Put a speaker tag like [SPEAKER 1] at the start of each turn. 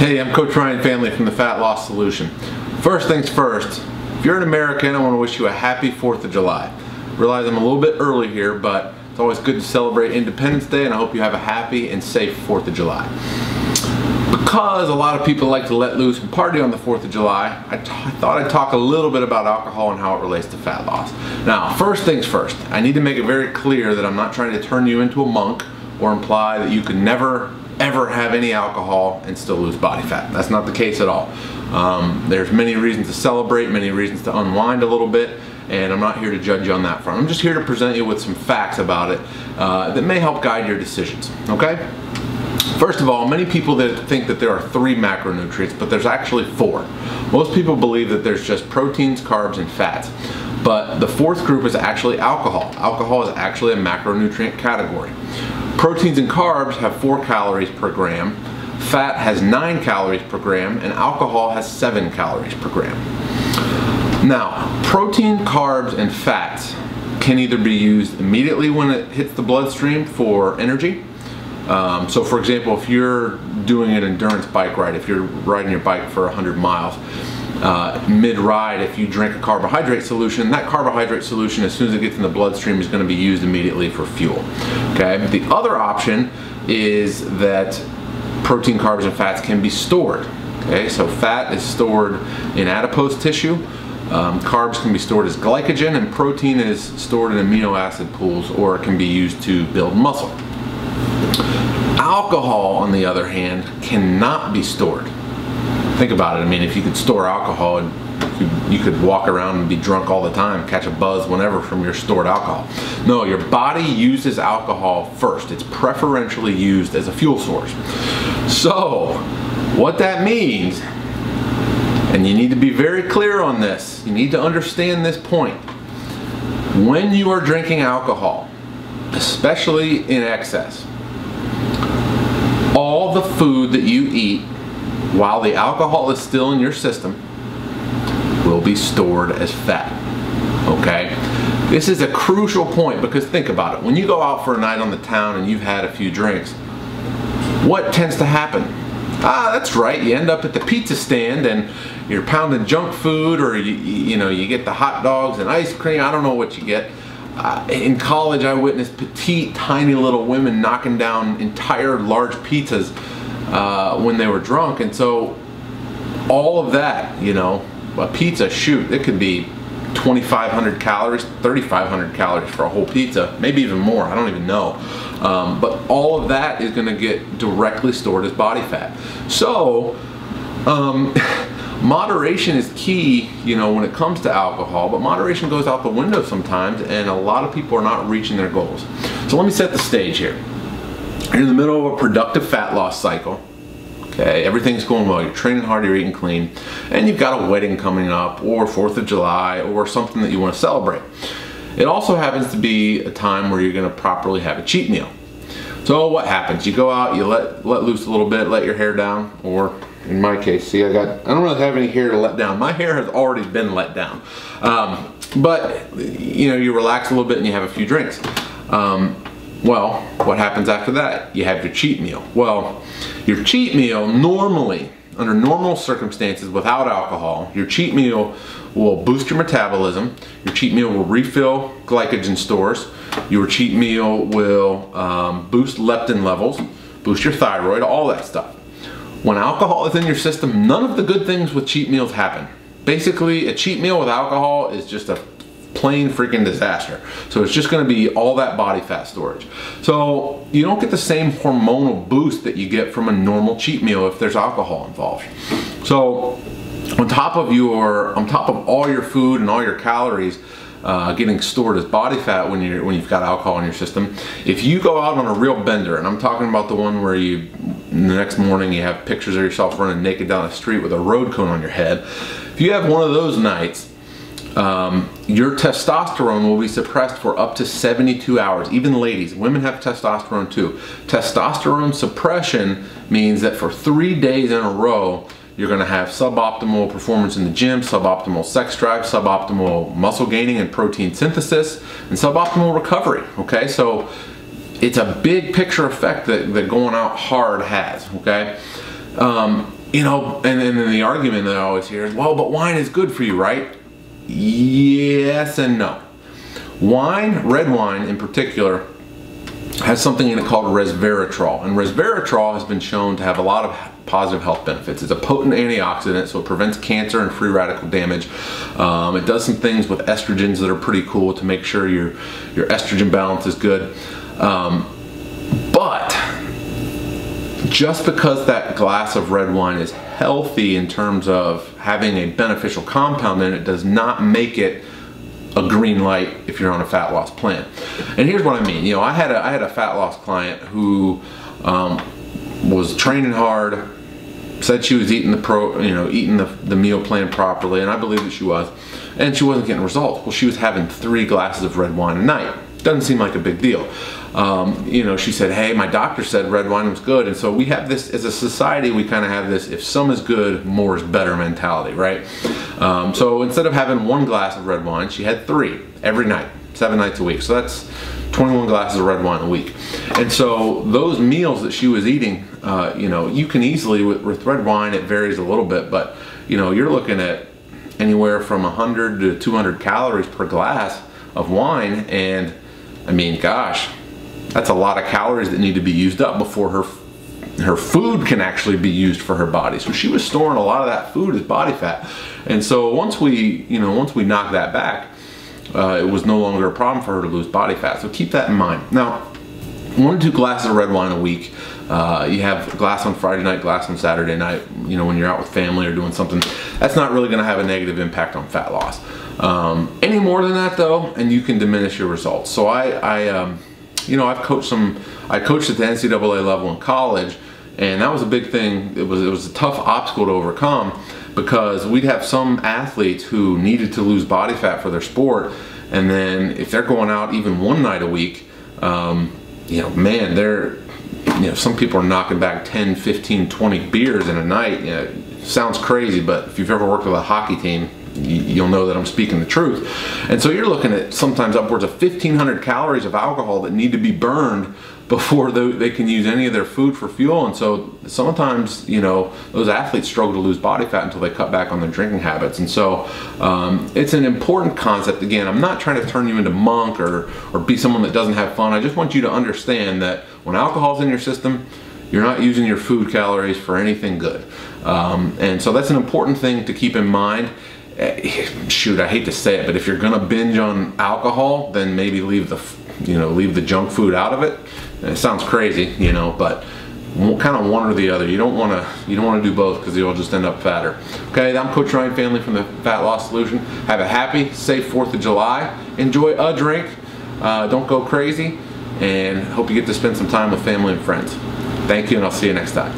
[SPEAKER 1] Hey, I'm Coach Ryan Family from the Fat Loss Solution. First things first, if you're an American, I want to wish you a happy 4th of July. Realize I'm a little bit early here, but it's always good to celebrate Independence Day, and I hope you have a happy and safe 4th of July. Because a lot of people like to let loose and party on the 4th of July, I thought I'd talk a little bit about alcohol and how it relates to fat loss. Now, first things first, I need to make it very clear that I'm not trying to turn you into a monk or imply that you could never ever have any alcohol and still lose body fat. That's not the case at all. There's many reasons to celebrate, many reasons to unwind a little bit, and I'm not here to judge you on that front. I'm just here to present you with some facts about it that may help guide your decisions, okay? First of all, many people that think that there are 3 macronutrients, but there's actually 4. Most people believe that there's just proteins, carbs, and fats. But the 4th group is actually alcohol. Alcohol is actually a macronutrient category. Proteins and carbs have 4 calories per gram, fat has 9 calories per gram, and alcohol has 7 calories per gram. Now, protein, carbs, and fats can either be used immediately when it hits the bloodstream for energy. So for example, if you're doing an endurance bike ride, if you're riding your bike for 100 miles, mid-ride, if you drink a carbohydrate solution, that carbohydrate solution, as soon as it gets in the bloodstream, is going to be used immediately for fuel. Okay. The other option is that protein, carbs, and fats can be stored. Okay, so fat is stored in adipose tissue, carbs can be stored as glycogen, and protein is stored in amino acid pools, or it can be used to build muscle. Alcohol, on the other hand, cannot be stored. Think about it. I mean, if you could store alcohol, you could walk around and be drunk all the time, catch a buzz whenever from your stored alcohol. No, your body uses alcohol first. It's preferentially used as a fuel source. So, what that means, and you need to be very clear on this, you need to understand this point. When you are drinking alcohol, especially in excess, all the food that you eat while the alcohol is still in your system will be stored as fat. Okay? This is a crucial point, because think about it. When you go out for a night on the town and you've had a few drinks, what tends to happen? That's right, you end up at the pizza stand and you're pounding junk food, or you get the hot dogs and ice cream. I don't know what you get. In college, I witnessed petite, tiny little women knocking down entire large pizzas when they were drunk. And so all of that, a pizza, shoot, it could be 2,500 calories, 3,500 calories for a whole pizza, maybe even more, I don't even know. But all of that is going to get directly stored as body fat. So moderation is key, when it comes to alcohol, but moderation goes out the window sometimes, and a lot of people are not reaching their goals. So let me set the stage here. You're in the middle of a productive fat loss cycle. Okay, everything's going well, you're training hard, you're eating clean, and you've got a wedding coming up, or 4th of July, or something that you want to celebrate. It also happens to be a time where you're going to properly have a cheat meal. So what happens? You go out, you let loose a little bit, let your hair down, or in my case, see, I don't really have any hair to let down. My hair has already been let down. But you relax a little bit and you have a few drinks. Well, what happens after that? You have your cheat meal. Well, your cheat meal normally, under normal circumstances without alcohol, your cheat meal will boost your metabolism. Your cheat meal will refill glycogen stores. Your cheat meal will boost leptin levels, boost your thyroid, all that stuff. When alcohol is in your system, none of the good things with cheat meals happen. Basically, a cheat meal with alcohol is just a plain freaking disaster. So it's just going to be all that body fat storage. So you don't get the same hormonal boost that you get from a normal cheat meal if there's alcohol involved. So on top of all your food and all your calories getting stored as body fat when you've got alcohol in your system, if you go out on a real bender, and I'm talking about the one where the next morning you have pictures of yourself running naked down the street with a road cone on your head, if you have one of those nights, your testosterone will be suppressed for up to 72 hours. Even ladies, women have testosterone too. Testosterone suppression means that for 3 days in a row, you're going to have suboptimal performance in the gym, suboptimal sex drive, suboptimal muscle gaining and protein synthesis, and suboptimal recovery. Okay, so it's a big picture effect that going out hard has. Okay, You know, and then the argument that I always hear is, well, but wine is good for you, right? Yes and no. Wine, red wine in particular, has something in it called resveratrol, and resveratrol has been shown to have a lot of positive health benefits. It's a potent antioxidant, so it prevents cancer and free radical damage. It does some things with estrogens that are pretty cool to make sure your estrogen balance is good. But just because that glass of red wine is healthy in terms of having a beneficial compound in it does not make it a green light if you're on a fat loss plan. And here's what I mean. You know, I had a fat loss client who was training hard, said she was eating the meal plan properly, and I believe that she was, and she wasn't getting results. Well, she was having 3 glasses of red wine a night. Doesn't seem like a big deal. You know, she said, hey, my doctor said red wine was good. And so we have this, as a society, we kind of have this, if some is good, more is better mentality, right? So instead of having 1 glass of red wine, she had 3 every night, 7 nights a week. So that's 21 glasses of red wine a week. And so those meals that she was eating, you know, you can easily, with red wine, it varies a little bit, but, you know, you're looking at anywhere from 100 to 200 calories per glass of wine. And I mean, gosh, that's a lot of calories that need to be used up before her food can actually be used for her body. So she was storing a lot of that food as body fat. And so once we knocked that back, it was no longer a problem for her to lose body fat. So keep that in mind. Now, 1 to 2 glasses of red wine a week. You have a glass on Friday night, glass on Saturday night, you know, when you're out with family or doing something. That's not really going to have a negative impact on fat loss. Any more than that though, and you can diminish your results. So you know, I coached at the NCAA level in college, and that was a big thing. It was a tough obstacle to overcome, because we'd have some athletes who needed to lose body fat for their sport, and then if they're going out even 1 night a week, you know, man, you know, some people are knocking back 10, 15, 20 beers in a night. You know, sounds crazy, but if you've ever worked with a hockey team, you'll know that I'm speaking the truth. And so you're looking at sometimes upwards of 1,500 calories of alcohol that need to be burned before they can use any of their food for fuel. And so sometimes, you know, those athletes struggle to lose body fat until they cut back on their drinking habits. And so it's an important concept. Again, I'm not trying to turn you into monk or be someone that doesn't have fun. I just want you to understand that when alcohol's in your system, you're not using your food calories for anything good. And so that's an important thing to keep in mind. Shoot, I hate to say it, but if you're gonna binge on alcohol, then maybe leave the junk food out of it. And it sounds crazy, you know, but kind of one or the other. You don't want to do both, because you'll just end up fatter. Okay, I'm Coach Ryan Family from the Fat Loss Solution. Have a happy, safe 4th of July. Enjoy a drink. Don't go crazy, and hope you get to spend some time with family and friends. Thank you, and I'll see you next time.